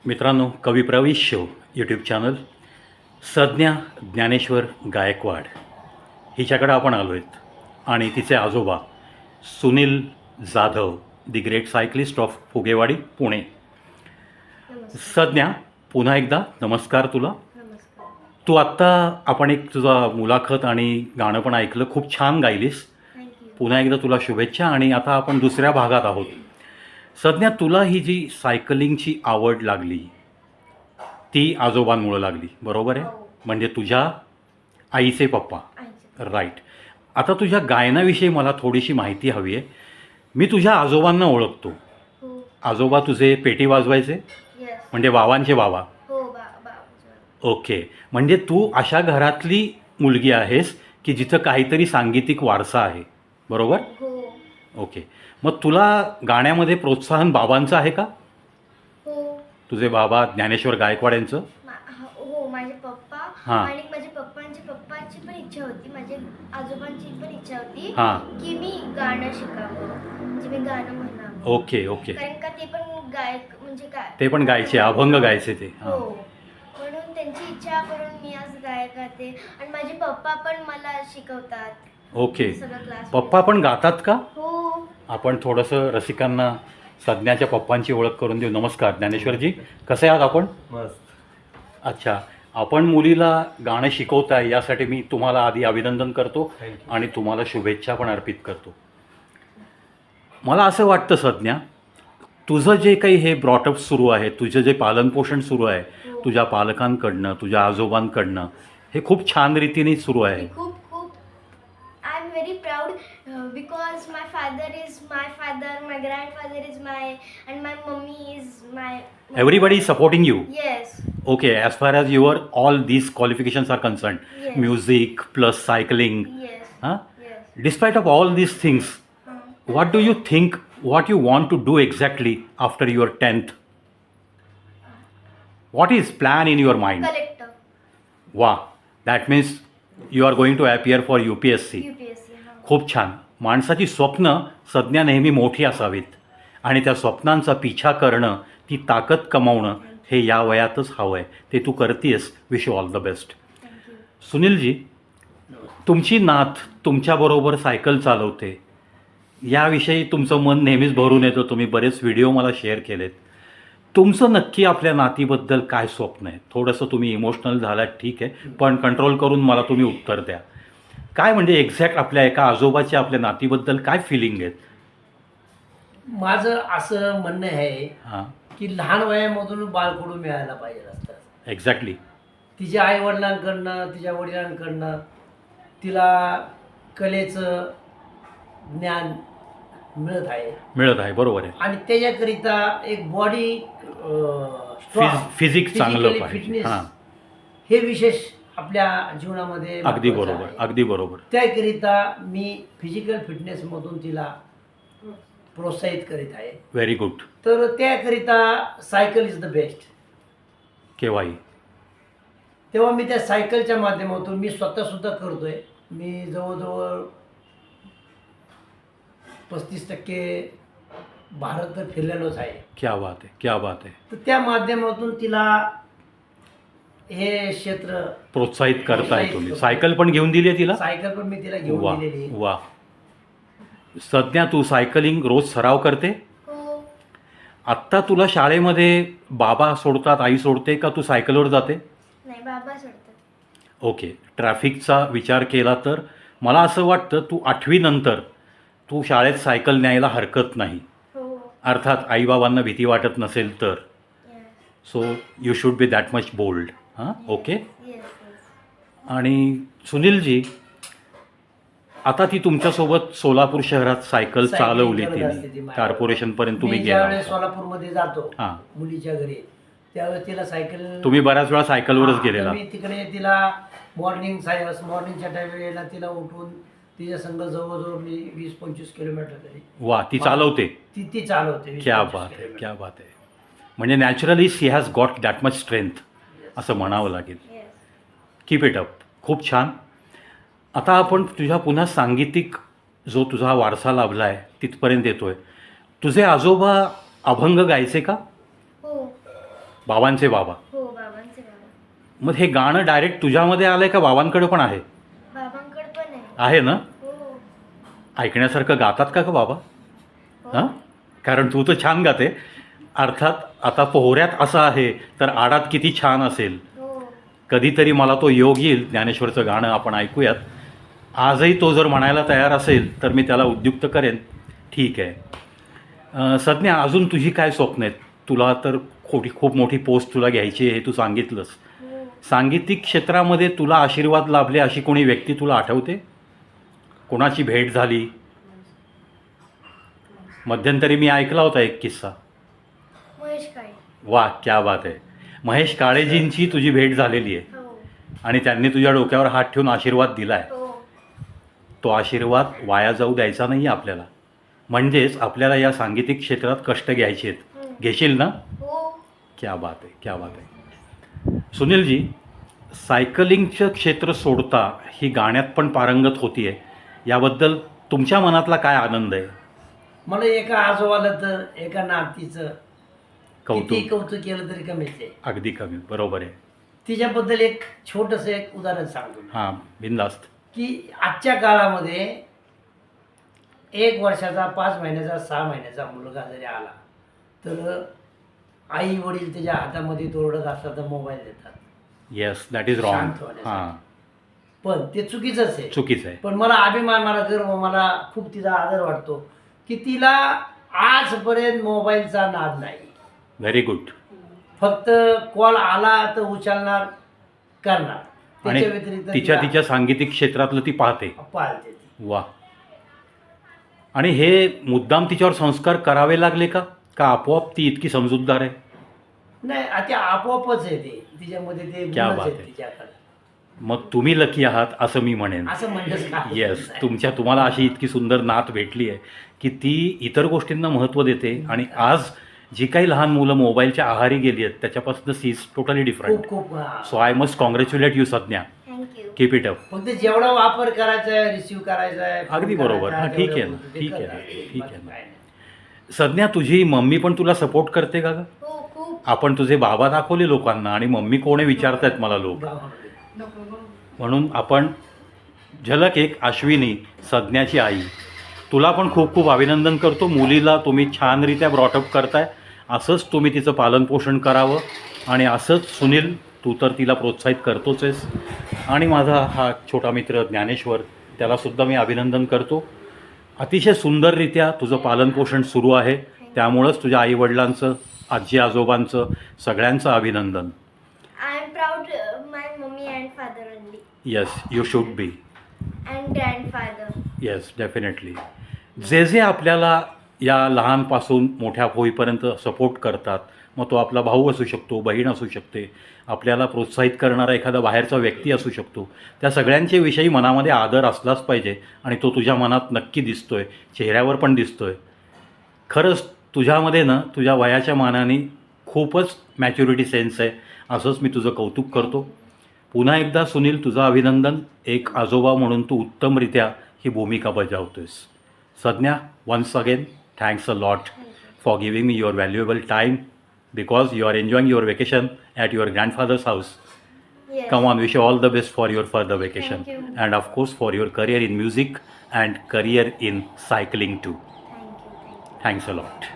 मित्रांनो, कवी प्रवेश शो यूट्यूब चॅनल संज्ञा ज्ञानेश्वर गायकवाड हिच्याकडे आपण आलो आहेत आणि तिचे आजोबा Sunil Jadhav the great cyclist of Phugewadi Pune. Sangya, पुन्हा एकदा नमस्कार तुला. नमस्कार. तू आत्ता आपण एक तुझा मुलाखत आणि गाणं पण ऐकलं, खूप छान गायलीस. थँक्यू. पुन्हा एकदा तुला शुभेच्छा. आणि आता आपण दुसऱ्या भागात आहोत. संज्ञा, तुला ही जी सायकलिंगची आवड लागली ती आजोबांमुळं लागली, बरोबर आहे? हो. म्हणजे तुझ्या आईचे पप्पा, आईचे. राईट. आता तुझ्या गायनाविषयी मला थोडीशी माहिती हवी आहे. मी तुझ्या आजोबांना ओळखतो. हो. आजोबा तुझे पेटी वाजवायचे, येस. म्हणजे बाबांचे बाबा. हो. बाबा. ओके, म्हणजे तू अशा घरातली मुलगी आहेस की जिथं काहीतरी सांगीतिक वारसा आहे, बरोबर? हो. ओके. मग तुला गाण्यामध्ये प्रोत्साहन बाबांचं आहे का? हो. तुझे बाबा ज्ञानेश्वर गायकवाड यांचं? हो, माझे पप्पा. हां. आणि माझ्या पप्पांची पण इच्छा होती, माझ्या आजोबांची पण इच्छा होती हां. की मी गाणं शिकावं, म्हणजे मी गाणं म्हणावं. Okay okay. कारण का ते पण गायक, म्हणजे काय, ते पण गायचे, अभंग गायचे ते. हो. हां. म्हणून त्यांची इच्छा करून मी आज गायक आहे. आणि माझे पप्पा पण मला शिकवतात. ओके. सगळं क्लास. पप्पा पण गातात का? हो. आपण थोडंसं रसिकांना संज्ञाच्या पप्पांची ओळख करून देऊ. नमस्कार ज्ञानेश्वरजी, कसे आहात आपण? मस्त. अच्छा, आपण मुलीला गाणं शिकवताय यासाठी मी तुम्हाला आधी अभिनंदन करतो थँक्यू. आणि तुम्हाला शुभेच्छा पण अर्पित करतो. मला असं वाटतं संज्ञा, तुझं जे काही हे ब्रॉटअप सुरू आहे, तुझं जे पालनपोषण सुरू आहे, तुझ्या पालकांकडनं, तुझ्या आजोबांकडनं, हे खूप छान रीतीने सुरू आहे. खूप I am very proud because my father is my father, my grandfather is my, and my mummy is my. Everybody is supporting you. Yes. Okay, as far as your all these qualifications are concerned, Yes. music plus cycling, yes. huh? Yes. Despite of all these things, what do you think, what you want to do exactly after your 10th? What is plan in your mind? Collector. Wow, that means you are going to appear for UPSC. UPSC. खूप छान. माणसाची स्वप्न संज्ञा नेहमी मोठी असावीत आणि त्या स्वप्नांचा पिछा करणं, ती ताकद कमावणं हे या वयातच हवं आहे. ते तू करतेस. Wish you all the best. Thank you. Sunil ji, तुमची नात तुमच्याबरोबर सायकल चालवते, याविषयी तुमचं मन नेहमीच भरून येतं. तुम्ही बरेच व्हिडिओ मला शेअर केलेत. तुमचं नक्की आपल्या नातीबद्दल काय स्वप्न आहे? थोडंसं तुम्ही इमोशनल झालात, ठीक आहे, पण कंट्रोल करून मला तुम्ही उत्तर द्या. काय म्हणजे एक्झॅक्ट आपल्या एका आजोबाच्या आपल्या नातीबद्दल काय फिलिंग आहेत? माझं असं म्हणणं आहे हां, की लहान वयामधून बाळकडू मिळायला पाहिजे असतं. एक्झॅक्टली. तिच्या आईवडिलांकडनं, तिच्या वडिलांकडनं तिला कलेचं ज्ञान मिळत आहे, बरोबर आहे. आणि त्याच्याकरिता एक बॉडी फिजिक्स चांगलं पाहिजे. फिटनेस हां, हे विशेष आपल्या जीवनामध्ये अगदी महत्त्वाचं बरोबर, आहे. अगदी बरोबर. त्याकरिता मी फिजिकल फिटनेसमधून तिला प्रोत्साहित करीत आहे. Very good. तर त्याकरिता सायकल इज द बेस्ट. केव्हाही तेव्हा मी त्या सायकलच्या माध्यमातून मी स्वतःसुद्धा करतोय. मी जवळजवळ 35% भारत तर फिरलेलोच आहे. क्या बात आहे, क्या बात आहे. तर त्या माध्यमातून तिला हे क्षेत्र प्रोत्साहित करताय प्रोत्साहित तुम्ही. करतो. सायकल पण घेऊन दिली आहे तिला? सायकल पण मी तिला घेऊन वा दिलेली आहे. वा. संज्ञा, तू सायकलिंग रोज सराव करते? हो. आत्ता तुला शाळेमध्ये बाबा सोडतात, आई सोडते का तू सायकलवर जाते? नाही, बाबा सोडतात. ओके. ट्रॅफिकचा विचार केला तर मला असं वाटतं तू 8वी नंतर तू शाळेत सायकल न्यायला हरकत नाही. हो. अर्थात आईबाबांना भीती वाटत नसेल तर. Yes. So you should be that much bold. हां, ओके. येस. आणि सुनीलजी, आता ती तुमच्यासोबत सोलापूर शहरात सायकल सायकलिंग चालवली करत असते ती तिने, माझ्याबरोबर. कॉर्पोरेशनपर्यंत तुम्ही मी गेला ज्यावेळेस होता. सोलापूरमध्ये जातो हां, मुलीच्या घरी, त्यावेळेस तिला सायकल तुम्ही बऱ्याच वेळा सायकलवरच हां, गेलेला. तर मी तिकडे तिला मॉर्निंगच्या वेळेला तिला उठून तिच्या संग जवळजवळ मी 20-25 किलोमीटर तरी वा, ती चालवते. ती चालवते. क्या 20-25 बात आहे, किलोमीटर. क्या बात आहे. म्हणजे naturally she has got that much strength असं म्हणावं लागेल. येस. Keep it up. खूप छान. आता आपण तुझ्या पुन्हा सांगीतिक जो तुझा वारसा लाभला आहे तिथपर्यंत येतो आहे. तुझे आजोबा अभंग गायचे का? हो. बाबांचे बाबा. हो, बाबांचे बाबा. मग हे गाणं डायरेक्ट तुझ्यामध्ये आलंय का बाबांकडे पण आहे? बाबांकडे पण आहे. आहे ना? हो. ऐकण्यासारखं गातात का बाबा? हां, कारण तू तर छान गाते. अर्थात आता पोहऱ्यात असं आहे तर आडात किती छान असेल. हो. कधीतरी मला तो योग येईल, ज्ञानेश्वरचं गाणं आपण ऐकूयात. आजही तो जर म्हणायला तयार असेल तर मी त्याला उद्युक्त करेन. ठीक आहे. सध्या अजून तुझी काय स्वप्न आहेत? तुला तर खूप मोठी पोस्ट तुला घ्यायची आहे हे तू सांगितलंस. हो. सांगीतिक क्षेत्रामध्ये तुला आशीर्वाद लाभले अशी कोणी व्यक्ती तुला आठवते? कोणाची भेट झाली? मध्यंतरी मी ऐकला होता एक किस्सा. महेश काळे. वा, क्या बात आहे. महेश काळेजींची तुझी भेट झालेली आहे हो. आणि त्यांनी तुझ्या डोक्यावर हात ठेवून आशीर्वाद दिला आहे. हो. तो आशीर्वाद वाया जाऊ द्यायचा नाही आपल्याला. म्हणजेच आपल्याला या सांगीतिक क्षेत्रात कष्ट घ्यायचे आहेत. घेशील ना? हो. क्या बात आहे, क्या बात आहे. सुनीलजी, सायकलिंगचं क्षेत्र सोडता ही गाण्यात पण पारंगत होती आहे. याबद्दल तुमच्या मनातला काय आनंद आहे? मला एका आजोबाला तर एका नातीचं किती कौतुक. कौतुक केलं तरी कमीच आहे. अगदी कमी, बरोबर आहे. तिच्याबद्दल एक छोटंसं एक उदाहरण सांगतो मी. हां, बिनधास्त. की आजच्या काळामध्ये 1 वर्षाचा, 5 महिन्याचा, 6 महिन्याचा मुलगा जरी आला तर आई वडील त्याच्या हातामध्ये दोरडत असला तर मोबाईल देतात. Yes, that is wrong. शांत होण्यासाठी. हां, पण ते चुकीचंच आहे. चुकीचं आहे. पण मला अभिमान, मला गर्व, मला खूप तिचा आदर वाटतो की तिला आजपर्यंत मोबाईलचा नाद नाही. Very good. फक्त कॉल आला तर उचलणार, करणार. आणि त्याच्या व्यतिरिक्त तिच्या सांगीतिक क्षेत्रातलं ती पाहते. पाळते ती. वा. आणि हे मुद्दाम तिच्यावर संस्कार करावे लागले का आपोआप ती इतकी समजूतदार आहे? नाही, ते आपोआपच आहे. ते तिच्यामध्ये ते क्या गुणच बात आहेत आहे. तिच्याकडे. मग तुम्ही लकी आहात असं मी म्हणेन. असं म्हणतच का? येस, तुम्हाला अशी इतकी सुंदर नात भेटली आहे की ती इतर गोष्टींना महत्त्व देते. आणि आज जी काही लहान मुलं मोबाईलच्या आहारी गेली आहेत त्याच्यापासून सी इज टोटली डिफरंट. खूप so I must congratulate you सज्ञा. थँक्यू. Keep it up. फक्त जेवढा वापर करायचा आहे, रिसिव्ह करायचा आहे, अगदी फोन बरोबर. करायचा हां, आहे, ठीक आहे तेवढं ना, होतं ते ठीक आहे करतात. ना, ठीक आहे बाकी ना. काय नाही. सध्या तुझी मम्मी पण तुला सपोर्ट करते का ग? हो, खूप. आपण तुझे बाबा दाखवले लोकांना आणि मम्मी कोण आहे विचारतायत मला लोक. गावामध्ये. म्हणून आपण झलक एक अश्विनी, सज्ञाची आई, तुला पण खूप खूप अभिनंदन करतो. मुलीला तुम्ही छानरित्या ब्रॉटअप करताय. असंच तुम्ही तिचं पालनपोषण करावं. आणि असंच सुनील, तू तर तिला प्रोत्साहित करतोच आहेस. आणि माझा हा छोटा मित्र ज्ञानेश्वर, त्यालासुद्धा मी अभिनंदन करतो. अतिशय सुंदररित्या तुझं पालनपोषण सुरू आहे. त्यामुळंच तुझ्या आईवडिलांचं, आजी आजोबांचं, सगळ्यांचं अभिनंदन. I am proud my mummy and father only. Yes, you should B. And grandfather. Yes, definitely. जे जे आपल्याला या लहानपासून मोठ्या होईपर्यंत सपोर्ट करतात, मग तो आपला भाऊ असू शकतो, बहीण असू शकते, आपल्याला प्रोत्साहित करणारा एखादा बाहेरचा व्यक्ती असू शकतो, त्या सगळ्यांच्या विषयी मनामध्ये आदर असलाच पाहिजे. आणि तो तुझ्या मनात नक्की दिसतो आहे, चेहऱ्यावर पण दिसतो आहे. खरंच तुझ्यामध्ये ना, तुझ्या वयाच्या मानाने खूपच मॅच्युरिटी सेन्स आहे. असंच मी तुझं कौतुक करतो. पुन्हा एकदा सुनील, तुझं अभिनंदन. एक आजोबा म्हणून तू उत्तमरित्या ही भूमिका बजावतोयस. Sangya, once again thanks a lot for giving me your valuable time, because you are enjoying your vacation at your grandfather's house. Yes. Come on, wish you all the best for your further vacation. Thank you. And of course for your career in music and career in cycling too. Thank you. Thanks a lot.